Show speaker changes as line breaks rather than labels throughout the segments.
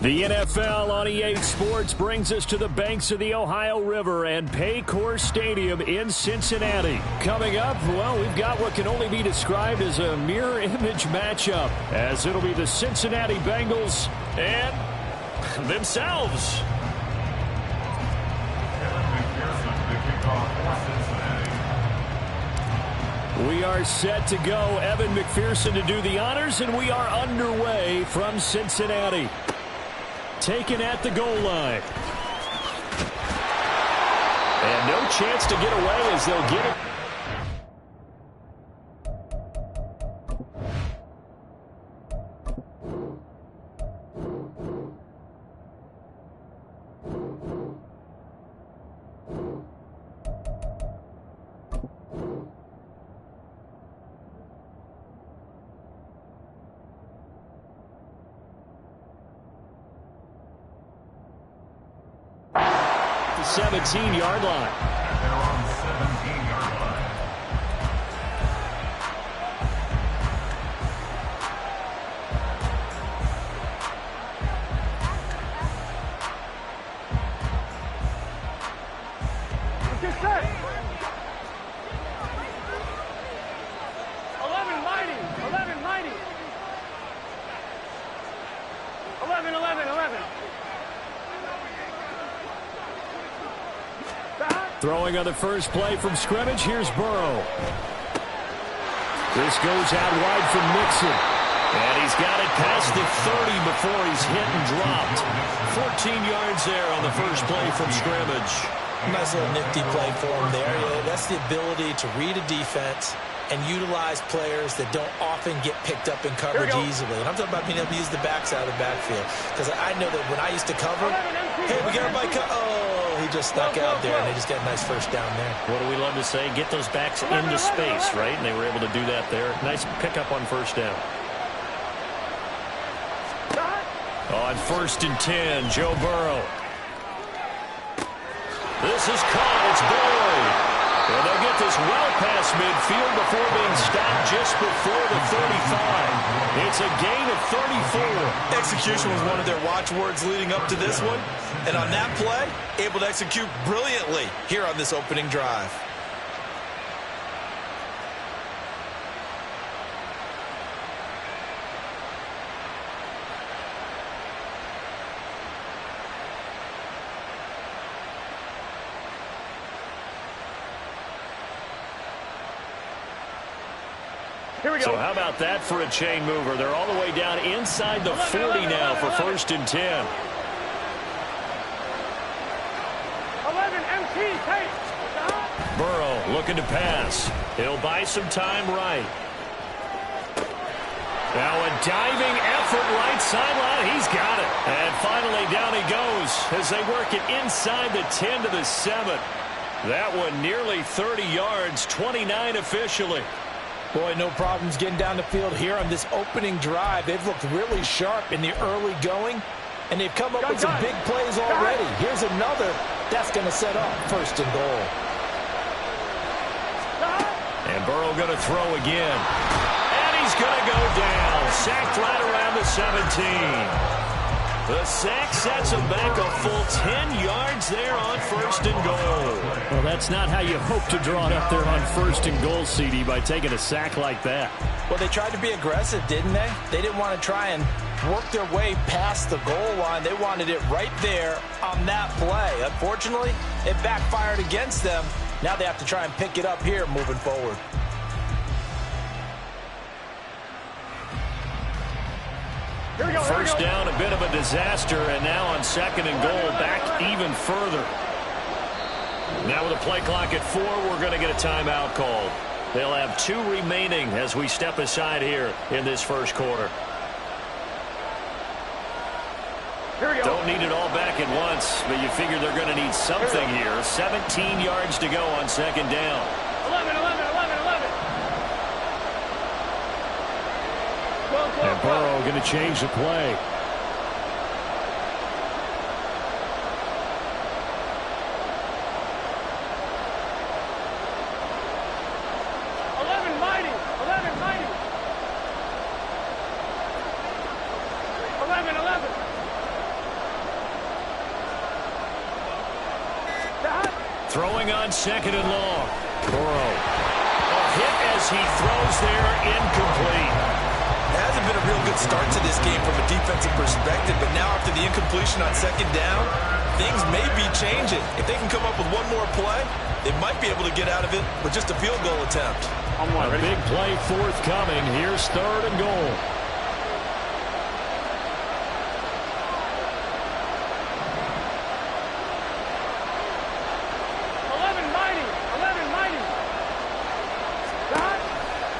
The NFL on EA Sports brings us to the banks of the Ohio River and Paycor Stadium in Cincinnati. Coming up, well, we've got what can only be described as a mirror image matchup, as it'll be the Cincinnati Bengals and themselves. We are set to go. Evan McPherson to do the honors, and we are underway from Cincinnati. Taken at the goal line. And no chance to get away as they'll get it. The 17-yard line.
They're on the 17-yard line.
Get set. 11 mighty. 11 mighty. 11, 11, 11.
Throwing on the first play from scrimmage. Here's Burrow. This goes out wide from Mixon. And he's got it past the 30 before he's hit and dropped. 14 yards there on the first play from scrimmage.
Nice little nifty play for him there. Yeah, that's the ability to read a defense and utilize players that don't often get picked up in coverage easily. And I'm talking about being able to use the backside of the backfield. Because I know that when I used to cover, hey, we got everybody he just stuck out there, and they just got a nice first down there.
What do we love to say? Get those backs into space, right? And they were able to do that there. Nice pickup on first down. On 1st and 10, Joe Burrow. This is caught. It's Boyd. And they'll get this well past midfield before being stopped just before the 35. It's a gain of 34.
Execution was one of their watchwords leading up to this one. And on that play, able to execute brilliantly here on this opening drive.
Here we go.
So how about that for a chain mover? They're all the way down inside the 40 now for 1st and 10.
11 MT, take.
Burrow looking to pass. He'll buy some time right. Now a diving effort right sideline. He's got it. And finally down he goes as they work it inside the 10 to the 7. That one nearly 30 yards, 29 officially.
Boy, no problems getting down the field here on this opening drive. They've looked really sharp in the early going, and they've come up with some big plays already. Here's another that's going to set up 1st and goal.
And Burrow going to throw again. And he's going to go down. Sacked right around the 17. The sack sets him back a full 10 yards there on 1st and goal. Well, that's not how you hope to draw it up there on 1st and goal, CD, by taking a sack like that.
Well, they tried to be aggressive, didn't they? They didn't want to try and work their way past the goal line. They wanted it right there on that play. Unfortunately, it backfired against them. Now they have to try and pick it up here moving forward.
First down, a bit of a disaster, and now on 2nd and goal, back even further. Now with a play clock at 4, we're going to get a timeout called. They'll have 2 remaining as we step aside here in this first quarter. Don't need it all back at once, but you figure they're going to need something here. 17 yards to go on 2nd down.
11, 11, 11, 11.
And Burrow going to change the play. Throwing on 2nd and long. Burrow. A hit as he throws there, incomplete.
It hasn't been a real good start to this game from a defensive perspective, but now after the incompletion on 2nd down, things may be changing. If they can come up with one more play, they might be able to get out of it with just a field goal attempt.
A big play forthcoming. Here's 3rd and goal.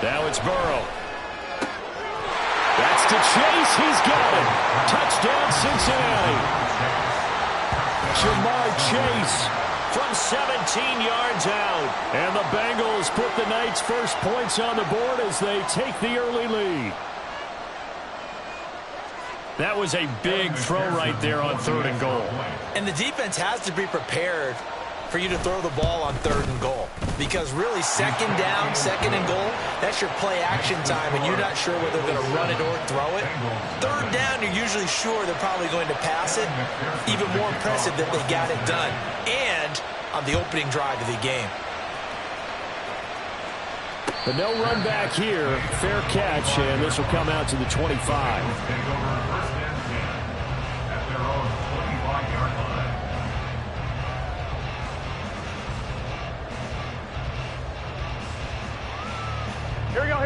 Now it's Burrow. That's to Chase. He's got it. Touchdown, Cincinnati. Jamar Chase from 17 yards out. And the Bengals put the night's first points on the board as they take the early lead. That was a big throw right there on 3rd and goal.
And the defense has to be prepared for you to throw the ball on 3rd and goal. Because really, 2nd down, 2nd and goal, that's your play action time, and you're not sure whether they're going to run it or throw it. 3rd down, you're usually sure they're probably going to pass it. Even more impressive that they got it done. And on the opening drive of the game.
But no run back here. Fair catch, and this will come out to the 25.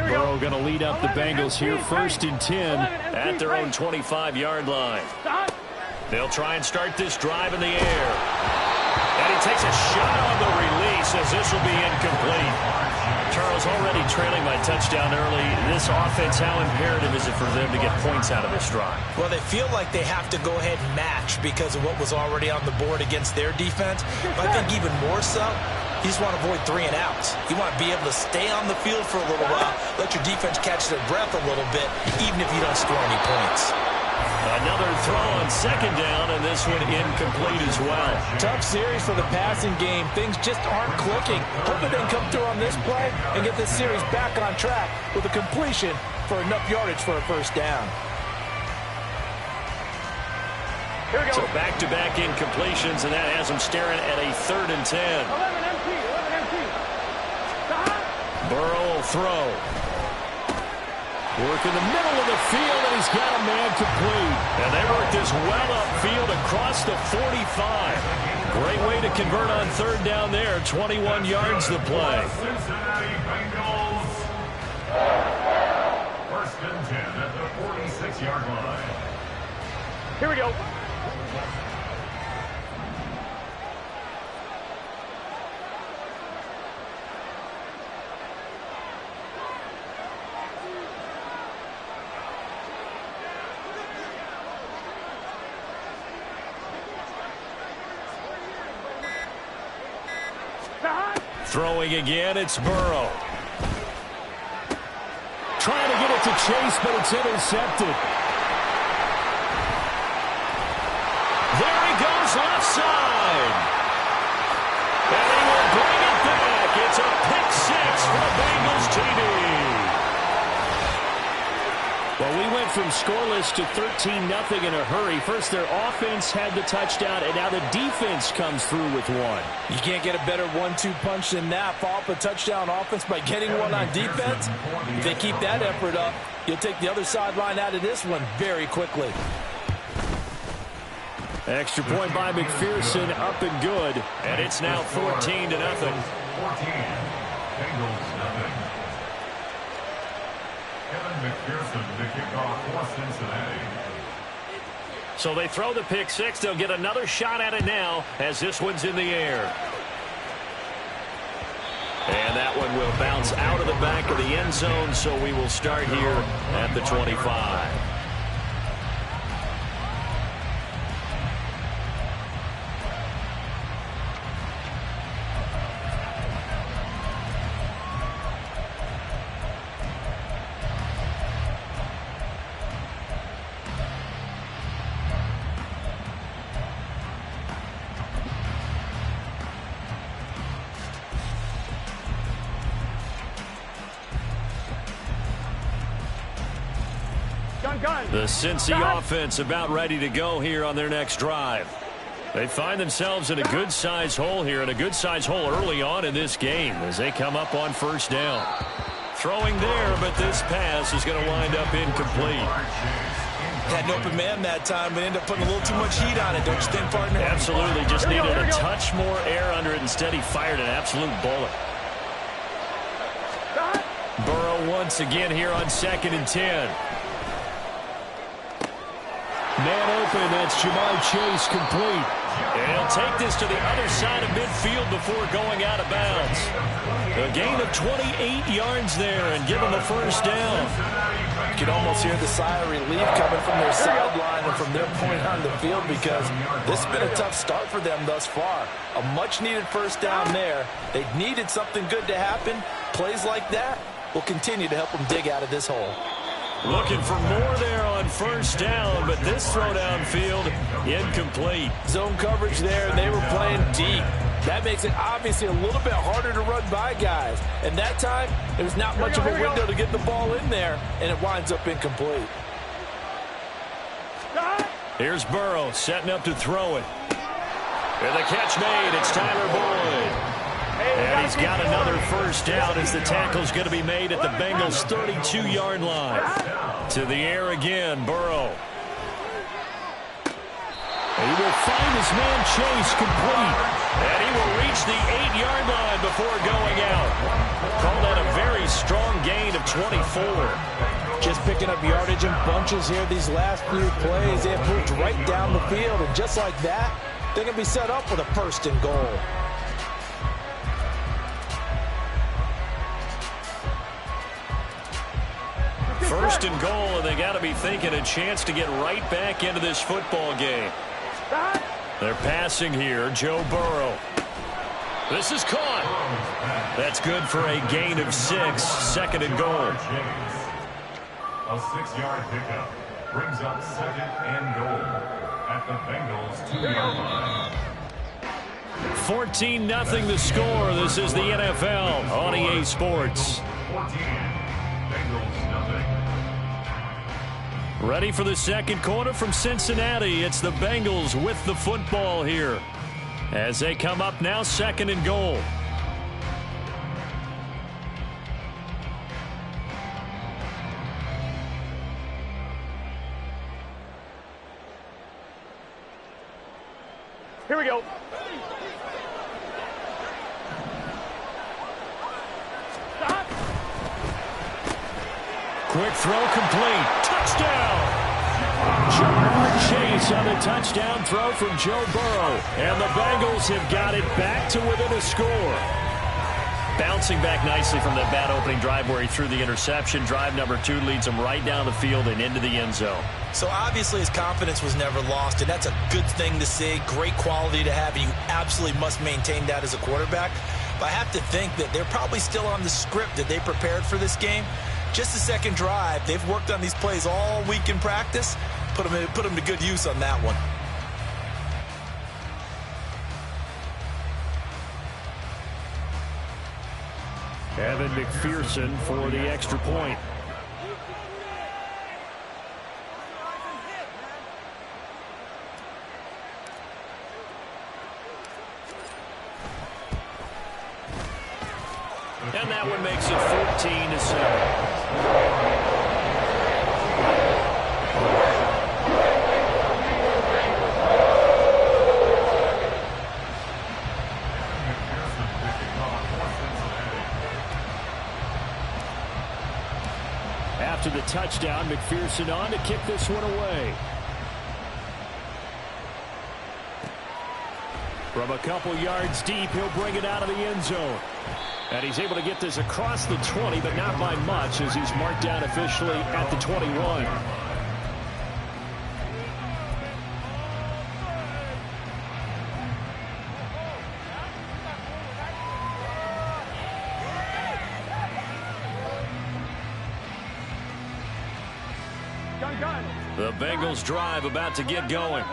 Burrow going to lead up the Bengals here. 1st and 10 at their own 25-yard line. They'll try and start this drive in the air. And he takes a shot on the release as this will be incomplete. Charles, already trailing by touchdown early. This offense, how imperative is it for them to get points out of this drive?
Well, they feel like they have to go ahead and match because of what was already on the board against their defense. But I think even more so, you just want to avoid 3 and outs. You want to be able to stay on the field for a little while, let your defense catch their breath a little bit, even if you don't score any points.
Another throw on 2nd down, and this one incomplete as well.
Tough series for the passing game. Things just aren't clicking. Hoping they can come through on this play and get this series back on track with a completion for enough yardage for a 1st down.
Here we go.
So back-to-back incompletions, and that has them staring at a 3rd and 10.
11 empty.
Burrow will throw. Work in the middle of the field, and he's got a man complete. And they work this well upfield across the 45. Great way to convert on 3rd down there. 21 yards the play.
Cincinnati Bengals. 1st and 10 at the 46-yard line.
Here we go.
Throwing again, it's Burrow. Trying to get it to Chase, but it's intercepted. There he goes, left side. And he will bring it back. It's a pick 6 for the Bengals TD. Well, we went from scoreless to 13-0 in a hurry. First, their offense had the touchdown, and now the defense comes through with one.
You can't get a better 1-2 punch than that. Follow up a touchdown offense by getting one on defense. If they keep that effort up, you'll take the other sideline out of this one very quickly.
Extra point by McPherson, up and good. And it's now 14-0. 14.
Bengals nothing. Kevin McPherson to kick off for Cincinnati.
So they throw the pick 6. They'll get another shot at it now as this one's in the air. And that one will bounce out of the back of the end zone, so we will start here at the 25. The Cincy offense about ready to go here on their next drive. They find themselves in a good-sized hole here, and a good-sized hole early on in this game as they come up on first down. Throwing there, but this pass is going to wind up incomplete.
Had an open man that time, but ended up putting a little too much heat on it, don't you think, partner?
Absolutely. Just needed a touch more air under it. Instead, he fired an absolute bullet. Burrow once again here on 2nd and 10. Man open, that's Jamar Chase complete. And he'll take this to the other side of midfield before going out of bounds. A gain of 28 yards there and give him a first down.
You can almost hear the sigh of relief coming from their sideline and from their point on the field because this has been a tough start for them thus far. A much-needed first down there. They needed something good to happen. Plays like that will continue to help them dig out of this hole.
Looking for more there on first down, but this throw downfield incomplete.
Zone coverage there, and they were playing deep. That makes it obviously a little bit harder to run by guys. And that time, there's not much of a window to get the ball in there, and it winds up incomplete.
Here's Burrow setting up to throw it. And the catch made. It's Tyler Boyd. And he's got another first down as the tackle's going to be made at the Bengals' 32-yard line. To the air again, Burrow. And he will find his man Chase complete. And he will reach the 8-yard line before going out. Call that a very strong gain of 24.
Just picking up yardage in bunches here these last few plays. They have moved right down the field, and just like that, they're going to be set up with a 1st and goal.
First and goal, and they got to be thinking a chance to get right back into this football game. They're passing here, Joe Burrow. This is caught. That's good for a gain of 6, 2nd and goal.
A 6-yard pickup brings up 2nd and goal at the Bengals' 2-yard line.
14-0 the score. This is the NFL on EA Sports.
14. Bengals nothing.
Ready for the second quarter from Cincinnati. It's the Bengals with the football here as they come up now 2nd and goal.
Here we go. Stop.
Quick throw complete. Touchdown. Jamar Chase on a touchdown throw from Joe Burrow. And the Bengals have got it back to within a score. Bouncing back nicely from that bad opening drive where he threw the interception. Drive number 2 leads him right down the field and into the end zone.
So obviously his confidence was never lost, and that's a good thing to see. Great quality to have, and you absolutely must maintain that as a quarterback. But I have to think that they're probably still on the script that they prepared for this game. Just the second drive, they've worked on these plays all week in practice. Put them to good use on that one.
Evan McPherson for the extra point. And that one makes it 14-7. After the touchdown, McPherson on to kick this one away. From a couple yards deep, he'll bring it out of the end zone. And he's able to get this across the 20, but not by much as he's marked down officially at the 21. The Bengals drive about to get going.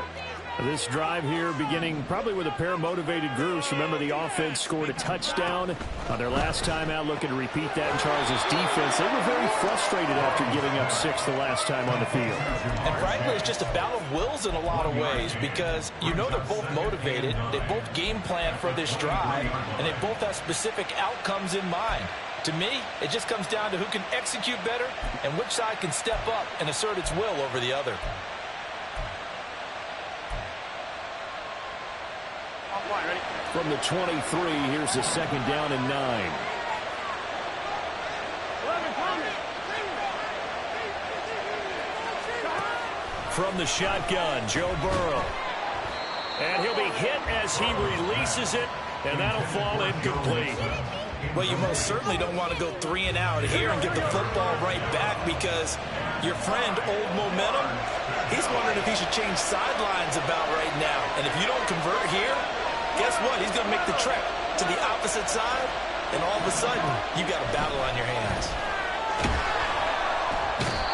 This drive here beginning probably with a pair of motivated groups. Remember, the offense scored a touchdown on their last time out, looking to repeat that in Charles' defense. They were very frustrated after giving up 6 the last time on the field.
And frankly, it's just a battle of wills in a lot of ways because you know they're both motivated. They both game plan for this drive, and they both have specific outcomes in mind. To me, it just comes down to who can execute better and which side can step up and assert its will over the other.
From the 23, here's the second down and 9. From the shotgun, Joe Burrow. And he'll be hit as he releases it, and that'll fall incomplete.
Well, you most certainly don't want to go 3 and out here and get the football right back because your friend, Old Momentum, he's wondering if he should change sidelines about right now. And if you don't convert here, guess what? He's going to make the trek to the opposite side, and all of a sudden, you got a battle on your hands.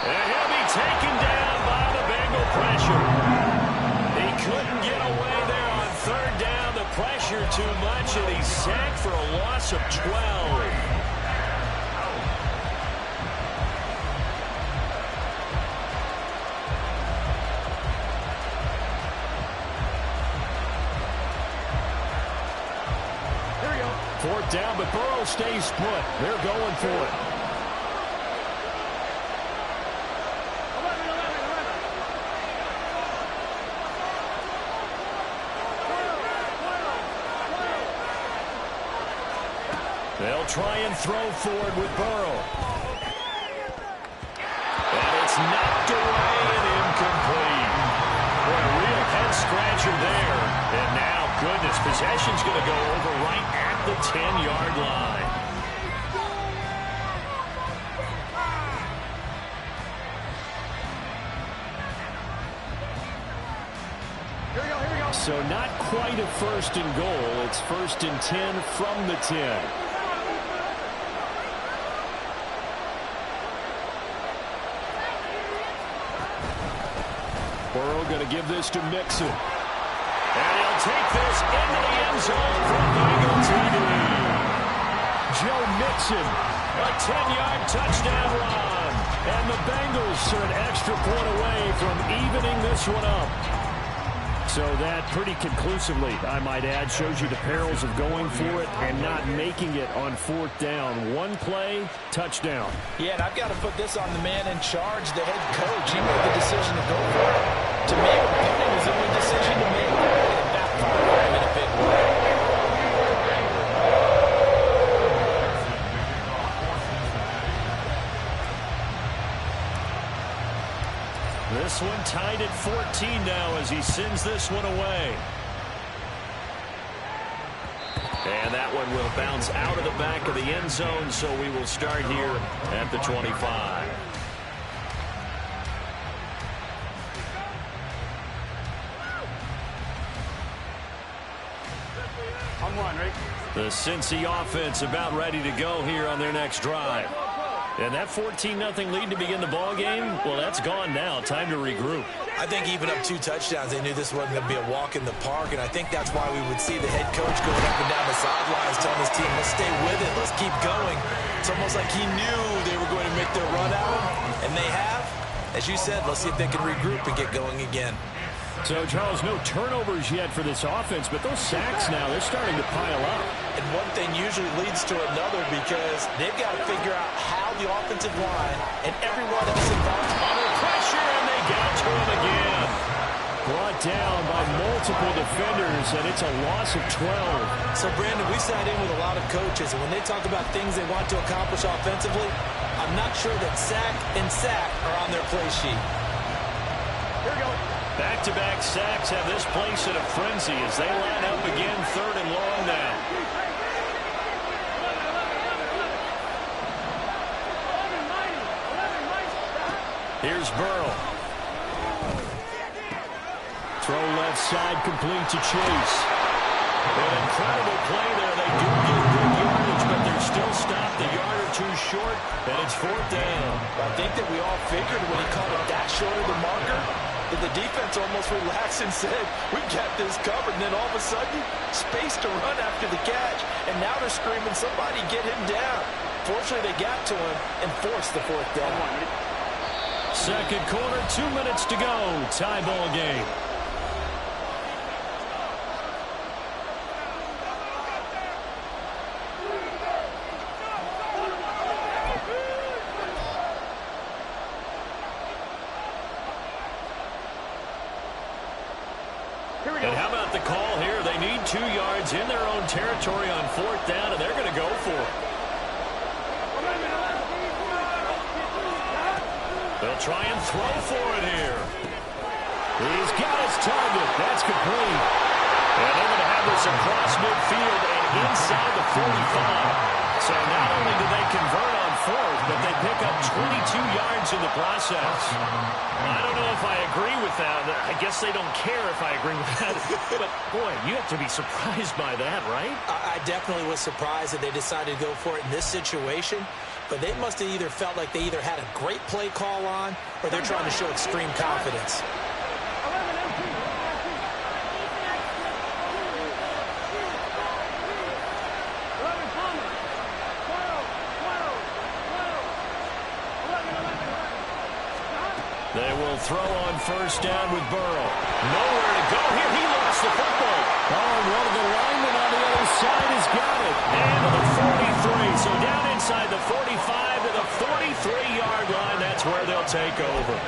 And he'll be taken down by the Bengal pressure. He couldn't get away there on third down. The pressure too much, and he's sacked for a loss of 12. Fourth down, but Burrow stays put. They're going for it. They'll try and throw forward with Burrow. And it's knocked away and incomplete. Boy, a real head-scratcher there. And now, goodness, possession's going to go over right at the 10-yard line. So not quite a first and goal. It's first and 10 from the 10. Burrow going to give this to Mixon. And he'll take this into the end zone for Bengal TD. Joe Mixon, a 10-yard touchdown run. And the Bengals are an extra point away from evening this one up. So that pretty conclusively, I might add, shows you the perils of going for it and not making it on fourth down. One play, touchdown.
Yeah, and I've got to put this on the man in charge, the head coach. He made the decision to go for it. To me, punting was the only decision to make. And it backfired on him in a big way.
This one tied at 14 now as he sends this one away. And that one will bounce out of the back of the end zone, so we will start here at the 25. The Cincy offense about ready to go here on their next drive. And that 14-0 lead to begin the ball game, well, that's gone now. Time to regroup.
I think even up 2 touchdowns, they knew this wasn't going to be a walk in the park, and I think that's why we would see the head coach going up and down the sidelines telling his team, let's stay with it, let's keep going. It's almost like he knew they were going to make their run at him, and they have. As you said, let's see if they can regroup and get going again.
So, Charles, no turnovers yet for this offense, but those sacks now, they're starting to pile up.
And one thing usually leads to another because they've got to figure out how the offensive line and everyone else involved under
Pressure, and they got to him again. Brought down by multiple defenders, and it's a loss of 12.
So, Brandon, we sat in with a lot of coaches, and when they talk about things they want to accomplish offensively, I'm not sure that sack and sack are on their play sheet.
Here we go.
Back-to-back sacks have this place in a frenzy as they line up again, third and long now. Here's Burrow. Throw left side, complete to Chase. An incredible play there. They do get good yardage, but they're still stopped a yard or two short, and it's fourth down.
I think that we all figured when he called it that short of the marker, that the defense almost relaxed and said, we got this covered. And then all of a sudden, space to run after the catch. And now they're screaming, somebody get him down. Fortunately, they got to him and forced the fourth down.
Second quarter, 2 minutes to go. Tie ball game. And how about the call here? They need 2 yards in their own territory on fourth down, and they're going to go for it. They'll try and throw for it here. He's got his target. That's complete. And they're going to have this across midfield and inside the 45. So not only do they convert on fourth, but they pick up 22 yards in the process. I don't know if I agree with that. I guess they don't care if I agree with that. But, boy, you have to be surprised by that, right?
I definitely was surprised that they decided to go for it in this situation. But they must have either felt like they either had a great play call on or they're trying to show extreme confidence.
They will throw on first down with Burrow. Nowhere to go here. He lost the football. Oh, and one of the linemen on the other side has got it. And to the 43. So down inside the 45 to the 43-yard line. That's where they'll take over.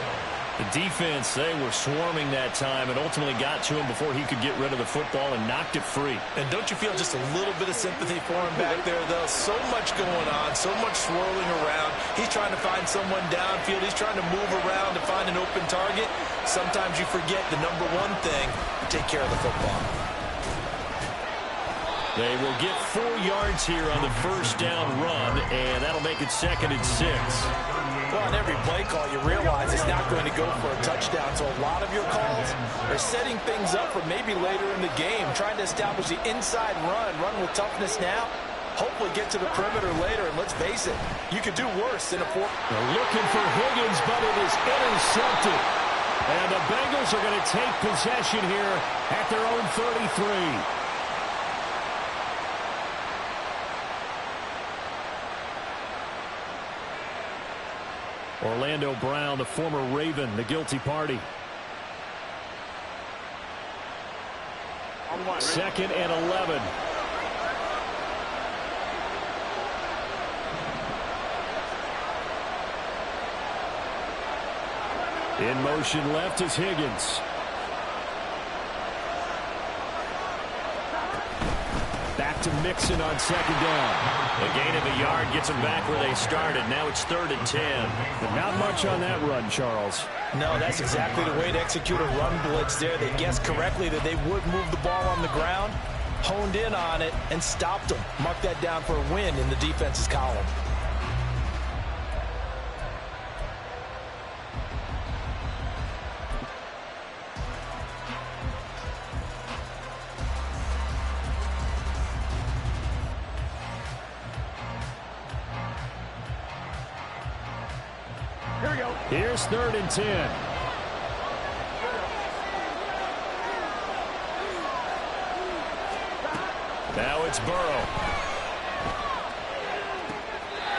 The defense, they were swarming that time and ultimately got to him before he could get rid of the football and knocked it free.
And don't you feel just a little bit of sympathy for him back there, though? So much going on, so much swirling around. He's trying to find someone downfield. He's trying to move around to find an open target. Sometimes you forget the number one thing, take care of the football.
They will get 4 yards here on the first down run, and that'll make it 2nd and 6.
Well, on every play call, you realize it's not going to go for a touchdown. So a lot of your calls are setting things up for maybe later in the game, trying to establish the inside run with toughness now, hopefully get to the perimeter later. And let's face it, you could do worse than a four.
They're looking for Higgins, but it is intercepted. And the Bengals are going to take possession here at their own 33. Orlando Brown, the former Raven, the guilty party. 2nd and 11. In motion left is Higgins. Back to Mixon on 2nd down. A gain of a yard gets them back where they started. Now it's 3rd and 10. But not much on that run, Charles.
No, that's exactly the way to execute a run blitz there. They guessed correctly that they would move the ball on the ground, honed in on it, and stopped them. Mark that down for a win in the defense's column.
Here we go.
Here's 3rd and 10. Now it's Burrow.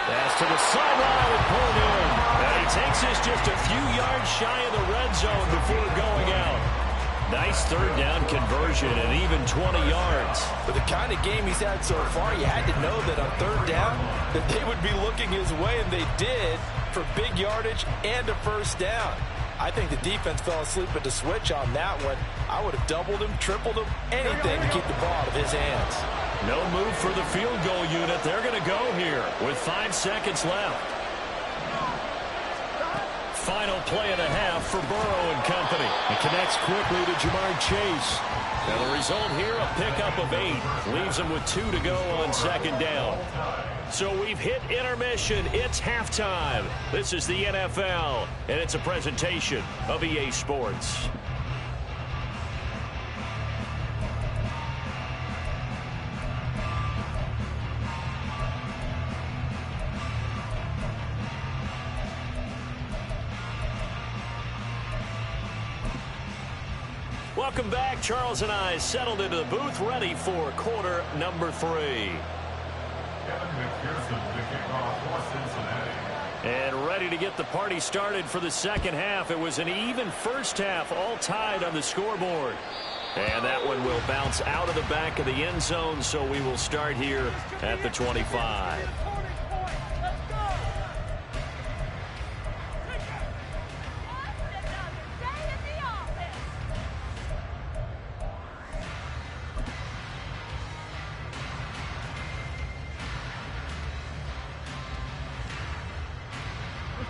Pass to the sideline and pulled in. And he takes this just a few yards shy of the red zone before going out. Nice 3rd down conversion and even 20 yards.
For the kind of game he's had so far, you had to know that on 3rd down that they would be looking his way, and they did, for big yardage and a first down. I think the defense fell asleep at the switch on that one. I would have doubled him, tripled him, anything to keep the ball out of his hands.
No move for the field goal unit. They're going to go here with 5 seconds left. Final play of the half for Burrow and company. It connects quickly to Jamar Chase. Now the result here, a pickup of 8. Leaves them with 2 to go on 2nd down. So we've hit intermission. It's halftime. This is the NFL, and it's a presentation of EA Sports. Welcome back. Charles and I settled into the booth, ready for quarter number 3.
Kevin McPherson to kick off for Cincinnati.
And ready to get the party started for the second half. It was an even first half, all tied on the scoreboard. And that one will bounce out of the back of the end zone, so we will start here at the 25.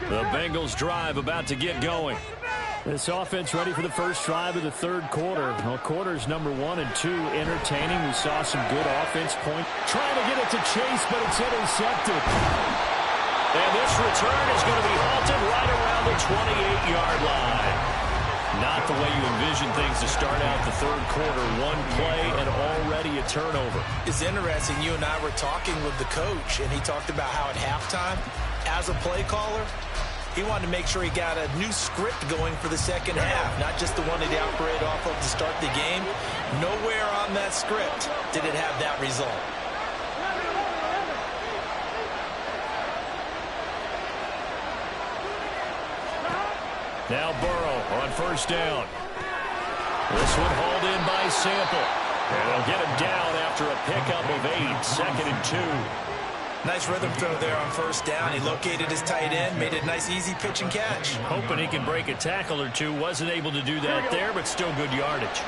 The Bengals drive about to get going.
This offense ready for the first drive of the third quarter. Well, quarters number 1 and 2 entertaining. We saw some good offense point. Trying to get it to Chase, but it's intercepted.
And this return is going to be halted right around the 28-yard line. Not the way you envision things to start out the third quarter. One play and already a turnover.
It's interesting. You and I were talking with the coach, and he talked about how at halftime, as a play caller, he wanted to make sure he got a new script going for the second half, not just the one that he operated off of to start the game. Nowhere on that script did it have that result.
Now Burrow on first down. This one hauled in by Sample. And they'll get him down after a pickup of 8, 2nd and 2.
Nice rhythm throw there on first down. He located his tight end, made it a nice, easy pitch and catch.
Hoping he can break a tackle or two. Wasn't able to do that there, but still good yardage.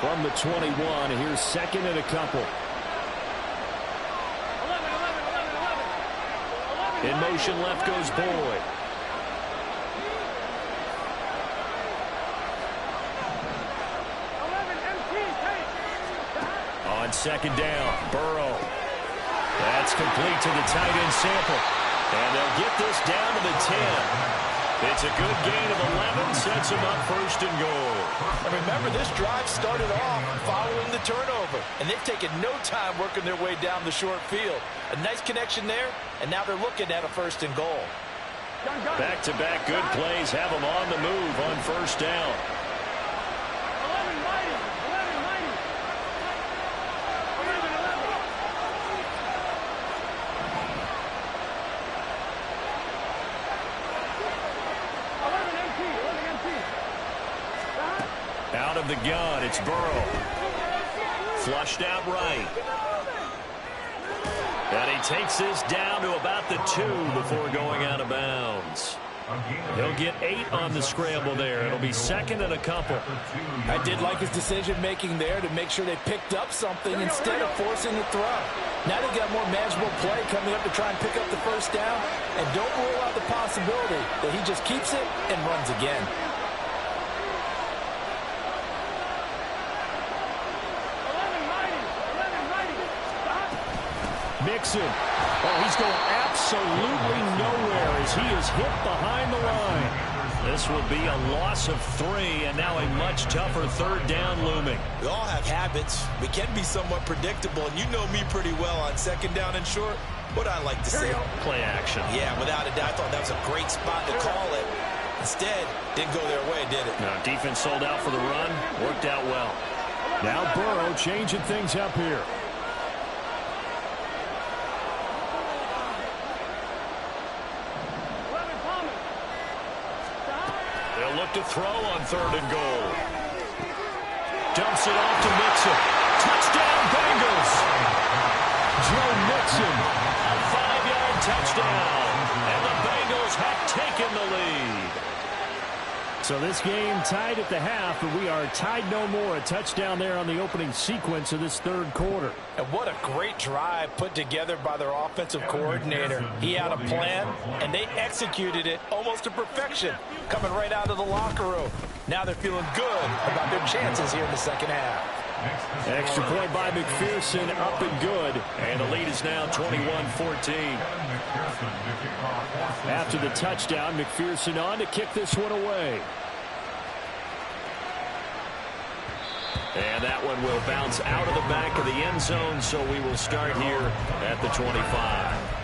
From the 21, here's 2nd and a couple.
In motion, left goes Boyd. On second down, Burrow. That's complete to the tight end Sample. And they'll get this down to the 10. It's a good gain of 11, sets them up first and goal.
And remember, this drive started off following the turnover. And they've taken no time working their way down the short field. A nice connection there, and now they're looking at a first and goal.
Back-to-back good plays have them on the move on first down. Out of the gun, it's Burrow. Flushed out right. And he takes this down to about the 2 before going out of bounds. He'll get 8 on the scramble there. It'll be 2nd and a couple.
I did like his decision-making there to make sure they picked up something instead of forcing the throw. Now they got more manageable play coming up to try and pick up the first down. And don't rule out the possibility that he just keeps it and runs again.
Mixon. Oh, he's going absolutely nowhere as he is hit behind the line.
This will be a loss of 3, and now a much tougher third down looming.
We all have habits. We can be somewhat predictable, and you know me pretty well on second down and short. What I like to say.
Play action.
Yeah, without a doubt, I thought that was a great spot to call it. Instead, didn't go their way, did it?
No, defense sold out for the run. Worked out well.
Now Burrow changing things up here.
They'll look to throw on 3rd and goal. Dumps it off to Mixon. Touchdown, Bengals.
Joe Mixon.
A 5-yard touchdown. And the Bengals have taken the lead.
So this game tied at the half, but we are tied no more. A touchdown there on the opening sequence of this third quarter.
And what a great drive put together by their offensive coordinator. He had a plan, and they executed it almost to perfection, coming right out of the locker room. Now they're feeling good about their chances here in the second half.
Extra point by McPherson, up and good.
And the lead is now 21-14.
After the touchdown, McPherson on to kick this one away.
And that one will bounce out of the back of the end zone, so we will start here at the 25.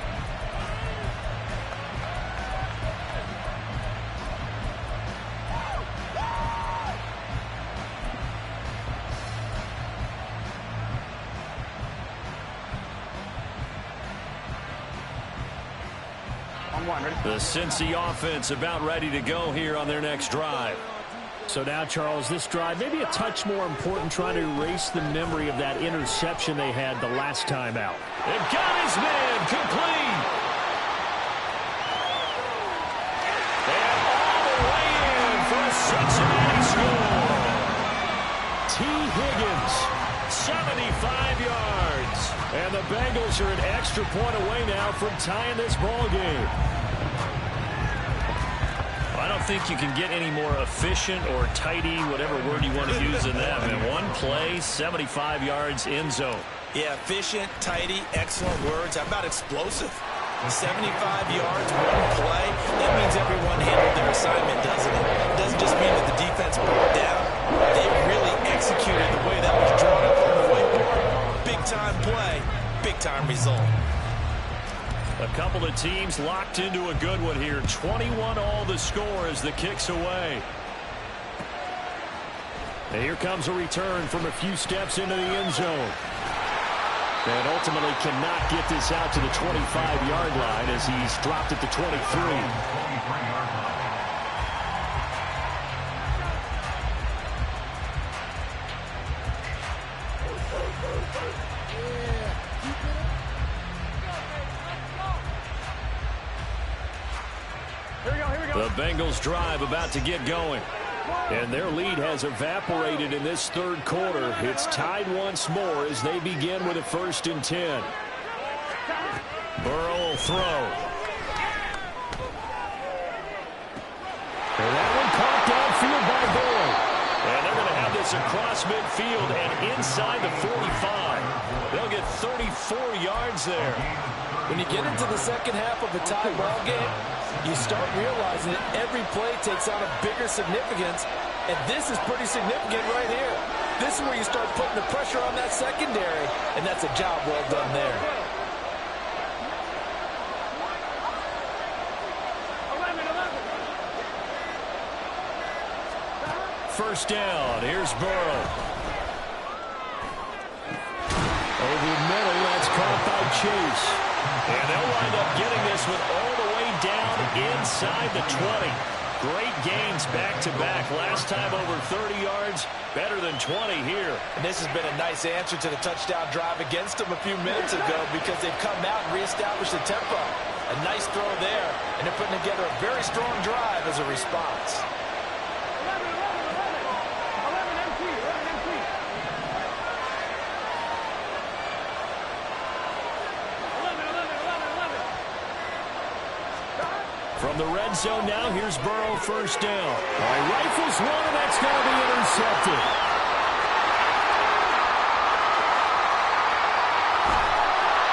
The Cincy offense about ready to go here on their next drive.
So now, Charles, this drive maybe a touch more important, trying to erase the memory of that interception they had the last time out.
They've got his man complete. And all the way in for a Cincinnati score. T. Higgins, 75 yards.
And the Bengals are an extra point away now from tying this ball game.
I don't think you can get any more efficient or tidy, whatever word you want to use in that. And one play, 75 yards in zone.
Yeah, efficient, tidy, excellent words. How about explosive? 75 yards, one play. That means everyone handled their assignment, doesn't it? It doesn't just mean that the defense broke down. They really executed the way that was drawn up on the whiteboard. Big-time play, big-time result.
A couple of teams locked into a good one here. 21 all the score as the kick's away.
And here comes a return from a few steps into the end zone. And ultimately cannot get this out to the 25-yard line as he's dropped at the 23.
The Bengals drive about to get going.
And their lead has evaporated in this third quarter. It's tied once more as they begin with a 1st and 10.
Burrow will throw.
And that one caught downfield by Boyd.
And they're going to have this across midfield and inside the 45. They'll get 34 yards there.
When you get into the second half of a tie ball game, you start realizing that every play takes on a bigger significance, and this is pretty significant right here. This is where you start putting the pressure on that secondary, and that's a job well done there.
First down, here's Burrow.
Over the middle, that's caught by Chase.
And they'll wind up getting this one all the way down inside the 20. Great gains back-to-back. Last time over 30 yards, better than 20 here.
And this has been a nice answer to the touchdown drive against them a few minutes ago because they've come out and reestablished the tempo. A nice throw there, and they're putting together a very strong drive as a response.
From the red zone now, here's Burrow, first down. All right, rifles one, and that's going to be intercepted.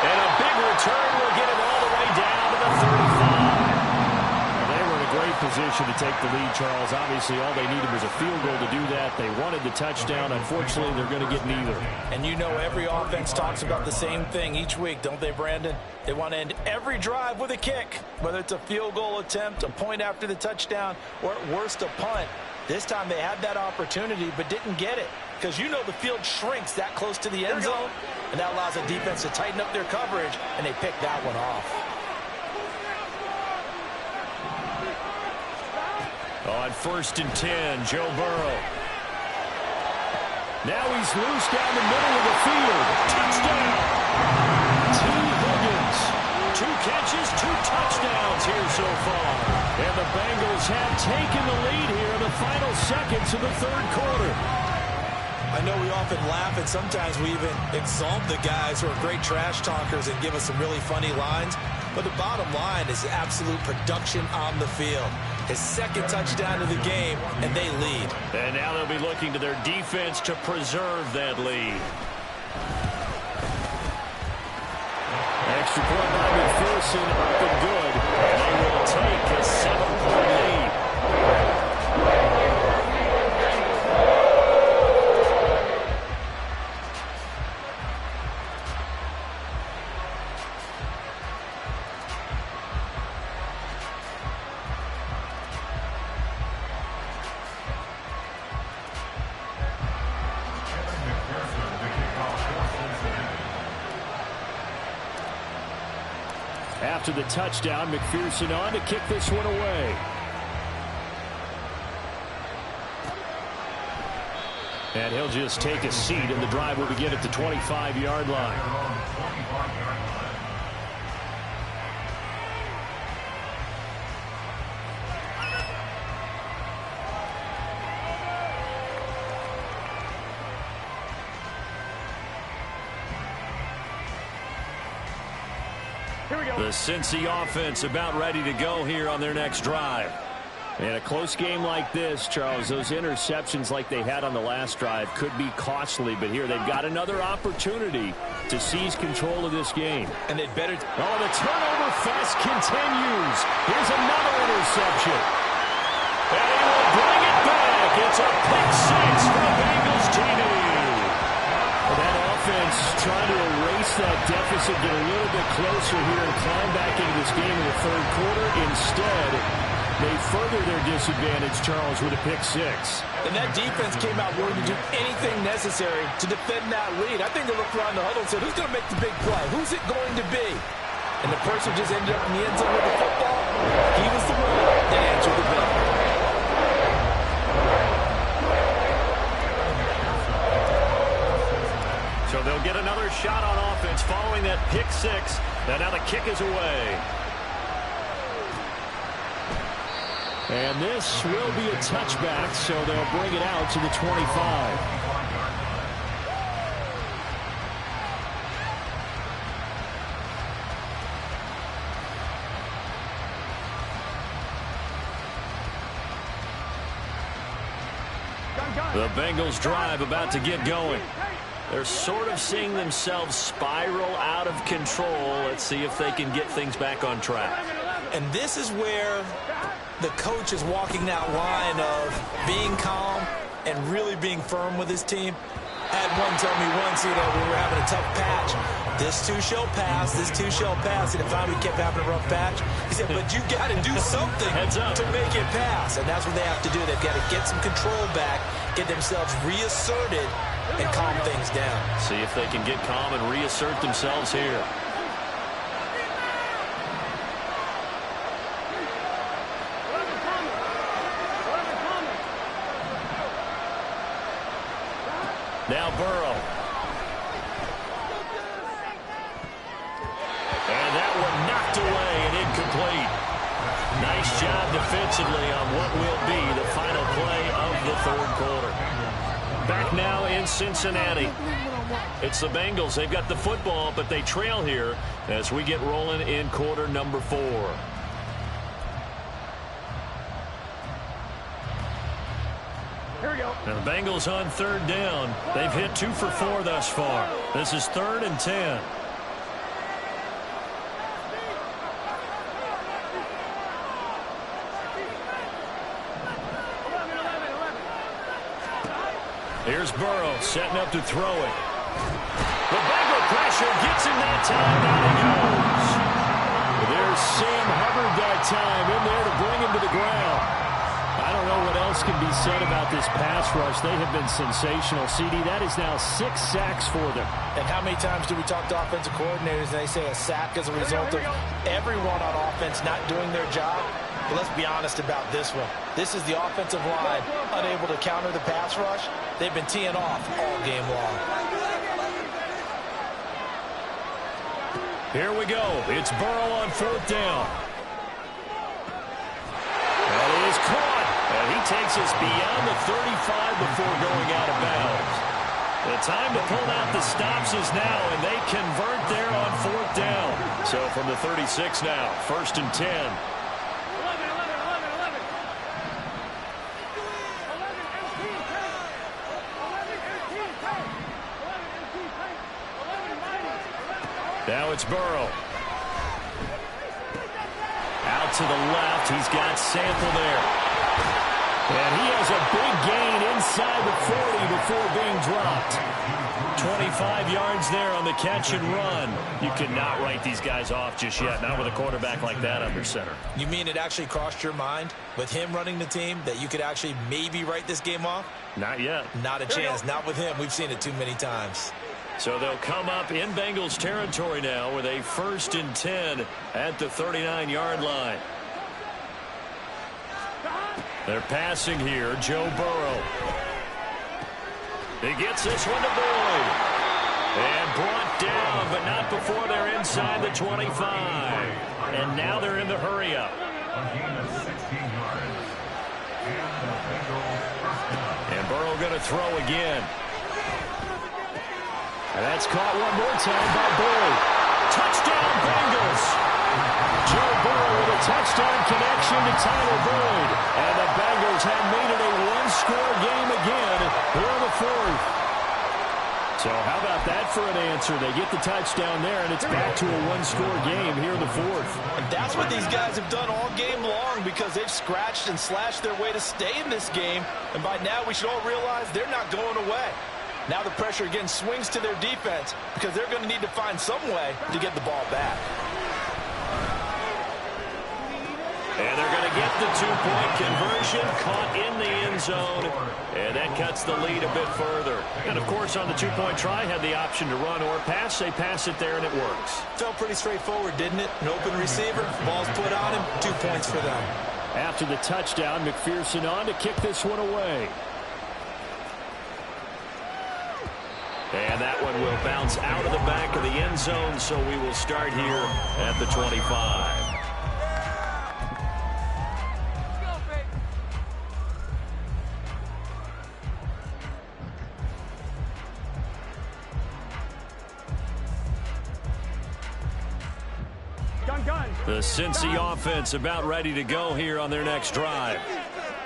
And a big return will get him all the way down to the 35.
They were in a great position to take the lead, Charles. Obviously, all they needed was a field goal to do that. They wanted the touchdown. Unfortunately, they're going to get neither.
And you know every offense talks about the same thing each week, don't they, Brandon? They want to end every drive with a kick, whether it's a field goal attempt, a point after the touchdown, or at worst a punt. This time they had that opportunity but didn't get it because you know the field shrinks that close to the end zone, and that allows the defense to tighten up their coverage, and they pick that one off.
On 1st and 10, Joe Burrow.
Now he's loose down the middle of the field. Touchdown! T. Higgins.
2 catches, 2 touchdowns here so far.
And the Bengals have taken the lead here in the final seconds of the third quarter.
I know we often laugh, and sometimes we even exalt the guys who are great trash talkers and give us some really funny lines. But the bottom line is absolute production on the field. His 2nd touchdown of the game, and they lead.
And now they'll be looking to their defense to preserve that lead.
Extra point by McPherson, up and good.
And they will take a 7-point lead.
After the touchdown, McPherson on to kick this one away. And he'll just take a seat, and the drive will begin at the 25-yard line. The Cincy offense about ready to go here on their next drive. In a close game like this, Charles, those interceptions like they had on the last drive could be costly, but here they've got another opportunity to seize control of this game.
And they'd better...
Oh, the turnover fest continues. Here's another interception. And he will bring it back. It's a pick six for Bengals TD. That offense trying to erase that deficit, get a little bit closer here and climb back into this game in the third quarter. Instead, they further their disadvantage, Charles, with a pick six.
And that defense came out willing to do anything necessary to defend that lead. I think they looked around the huddle and said, who's going to make the big play? Who's it going to be? And the person who just ended up in the end zone with the football, he was the one that answered the bell.
So they'll get another shot on offense following that pick six. And now the kick is away.
And this will be a touchback, so they'll bring it out to the 25.
The Bengals drive about to get going. They're sort of seeing themselves spiral out of control. Let's see if they can get things back on track.
And this is where the coach is walking that line of being calm and really being firm with his team. I had one tell me once, we were having a tough patch. This too shall pass, this too shall pass. And finally we kept having a rough patch. He said, but you got to do something to make it pass. And that's what they have to do. They've got to get some control back, get themselves reasserted, and calm things down.
See if they can get calm and reassert themselves here. Now Burrow. And that one knocked away and incomplete. Nice job defensively on what will be the final play of the third quarter. Back now in Cincinnati. It's the Bengals. They've got the football, but they trail here as we get rolling in quarter number 4. Now the Bengals on third down. They've hit 2 for 4 thus far. This is 3rd and 10. Here's Burrow setting up to throw it. The Bengal pressure gets him that time. Down he goes. There's Sam Hubbard that time in there to bring him to the ground. I don't know what else can be said about this pass rush. They have been sensational. CD, that is now 6 sacks for them.
And how many times do we talk to offensive coordinators and they say a sack as a result of everyone on offense not doing their job? But let's be honest about this one. This is the offensive line unable to counter the pass rush. They've been teeing off all game long.
Here we go. It's Burrow on 4th down. That is caught.
And he takes us beyond the 35 before going out of bounds. The time to pull out the stops is now, and they convert there on 4th down. So from the 36 now, 1st and 10. Now it's Burrow. Out to the left. He's got Sample there.
And he has a big gain inside the 40 before being dropped.
25 yards there on the catch and run. You cannot write these guys off just yet, not with a quarterback like that under center.
You mean it actually crossed your mind with him running the team that you could actually maybe write this game off?
Not yet.
Not a chance. Not with him. We've seen it too many times.
So they'll come up in Bengals territory now with a 1st and 10 at the 39-yard line. They're passing here. Joe Burrow. He gets this one to Boyd. And brought down, but not before they're inside the 25. And now they're in the hurry-up.
A gain of 16 yards. And the Bengals first down.
And Burrow going to throw again. And that's caught one more time by Boyd. Touchdown, Bengals. Joe Burrow with a touchdown connection to Tyler Boyd. And the Bengals have made it a one-score game again here in the 4th. So how about that for an answer? They get the touchdown there, and it's back to a one-score game here in the 4th.
And that's what these guys have done all game long because they've scratched and slashed their way to stay in this game. And by now we should all realize they're not going away. Now the pressure again swings to their defense because they're going to need to find some way to get the ball back.
And they're going to get the two-point conversion, caught in the end zone, and that cuts the lead a bit further. And, of course, on the two-point try, had the option to run or pass. They pass it there, and it works.
Felt pretty straightforward, didn't it? An open receiver, ball's put on him, 2 points for them.
After the touchdown, McPherson on to kick this one away. And that one will bounce out of the back of the end zone, so we will start here at the 25. The Cincy offense about ready to go here on their next drive.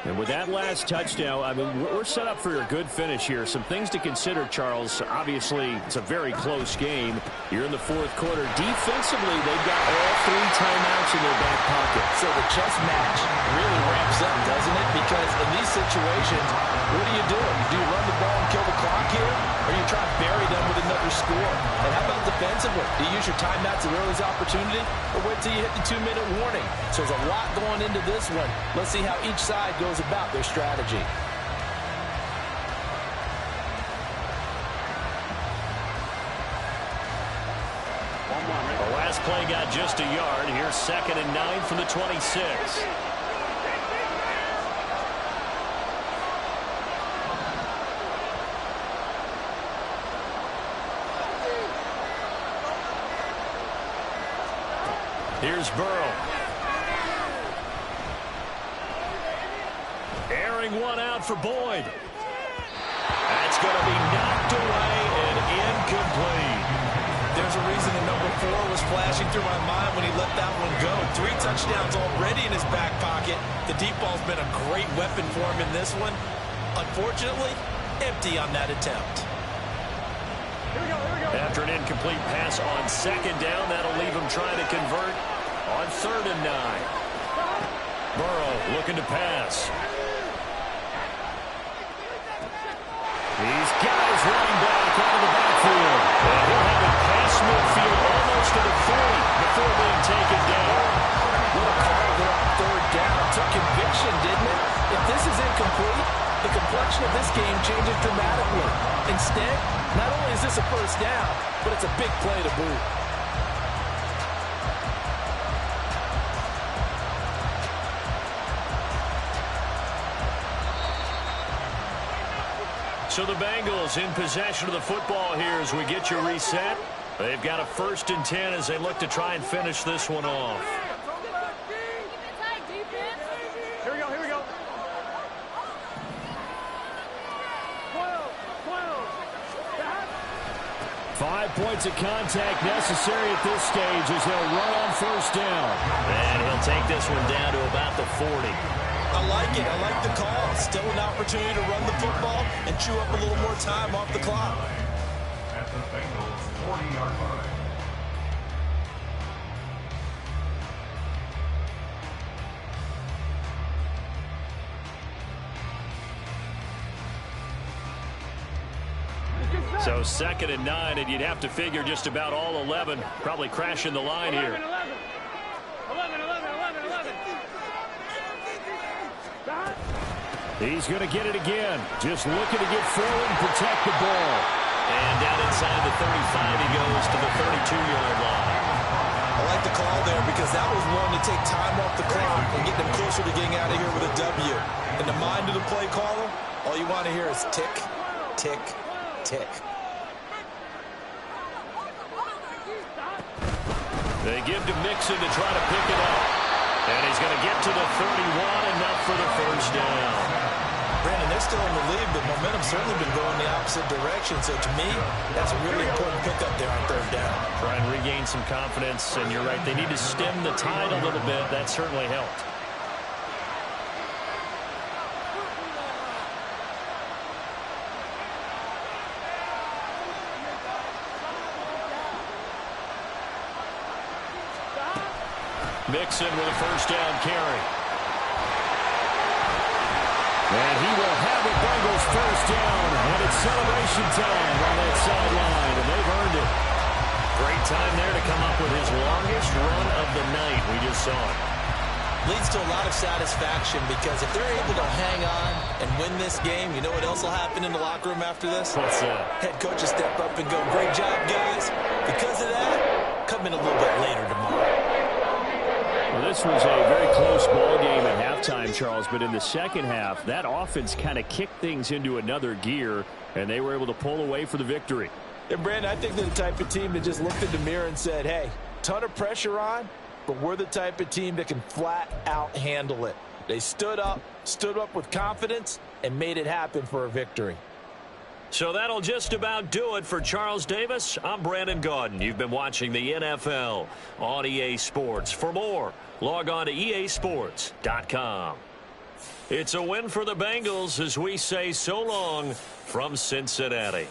And with that last touchdown, I mean, we're set up for a good finish here. Some things to consider, Charles. Obviously, it's a very close game. You're in the 4th quarter. Defensively, they've got all 3 timeouts in their back pocket.
So the chess match really ramps up, doesn't it? Because in these situations, what do you do? Do you run the ball and kill the clock here? Or you try to bury them with another score? And how about defensively? Do you use your timeouts at early opportunity? Or wait till you hit the 2-minute warning? So there's a lot going into this one. Let's see how each side goes about their strategy.
The last play got just a yard. Here's 2nd and 9 from the 26. Here's Burrow. Airing one out for Boyd. That's going to be knocked away and incomplete.
There's a reason the number 4 was flashing through my mind when he let that one go. 3 touchdowns already in his back pocket. The deep ball's been a great weapon for him in this one. Unfortunately, empty on that attempt.
After an incomplete pass on 2nd down, that'll leave him trying to convert on 3rd and 9. Burrow looking to pass. These guys running back out of the backfield. And he'll have it past midfield almost to the 40 before being taken down.
What a call there on 3rd down. Took conviction, didn't it? If this is incomplete, the complexion of this game changes dramatically. Instead, not only is this a 1st down, but it's a big play to boot.
So the Bengals in possession of the football here as we get you reset. They've got a 1st and 10 as they look to try and finish this one off.
Here we go. 5 points of contact necessary at this stage as they'll run on 1st down.
And he'll take this one down to about the 40.
I like it. I like the call. Still an opportunity to run the football and chew up a little more time off the clock.
At the Bengals 40-yard line.
So 2nd and 9, and you'd have to figure just about all 11 probably crashing the line here.
11.
He's going to get it again. Just looking to get forward and protect the ball. And down inside the 35, he goes to the 32-yard line.
I like the call there because that was one to take time off the clock and get them closer to getting out of here with a W. In the mind of the play caller, all you want to hear is tick, tick, tick.
They give to Mixon to try to pick it up. And he's going to get to the 31, enough for the first down.
Brandon, they're still in the lead, but momentum's certainly been going the opposite direction. So to me, that's a really important pickup there on third down.
Try and regain some confidence, and you're right, they need to stem the tide a little bit. That certainly helped. Mixon with a first down carry.
And he will have the Bengals first down, and it's celebration time on that sideline, and they've earned it.
Great time there to come up with his longest run of the night. We just saw it.
Leads to a lot of satisfaction because if they're able to hang on and win this game, you know what else will happen in the locker room after this?
What's that?
Head coach will step up and go, great job, guys. Because of that, come in a little bit later tomorrow.
Well, this was a very close ball game at halftime, Charles, but in the second half, that offense kind of kicked things into another gear, and they were able to pull away for the victory.
And Brandon, I think they're the type of team that just looked in the mirror and said, hey, ton of pressure on, but we're the type of team that can flat out handle it. They stood up with confidence, and made it happen for a victory.
So that'll just about do it for Charles Davis. I'm Brandon Gaudin. You've been watching the NFL on EA Sports. For more, log on to easports.com. It's a win for the Bengals as we say so long from Cincinnati.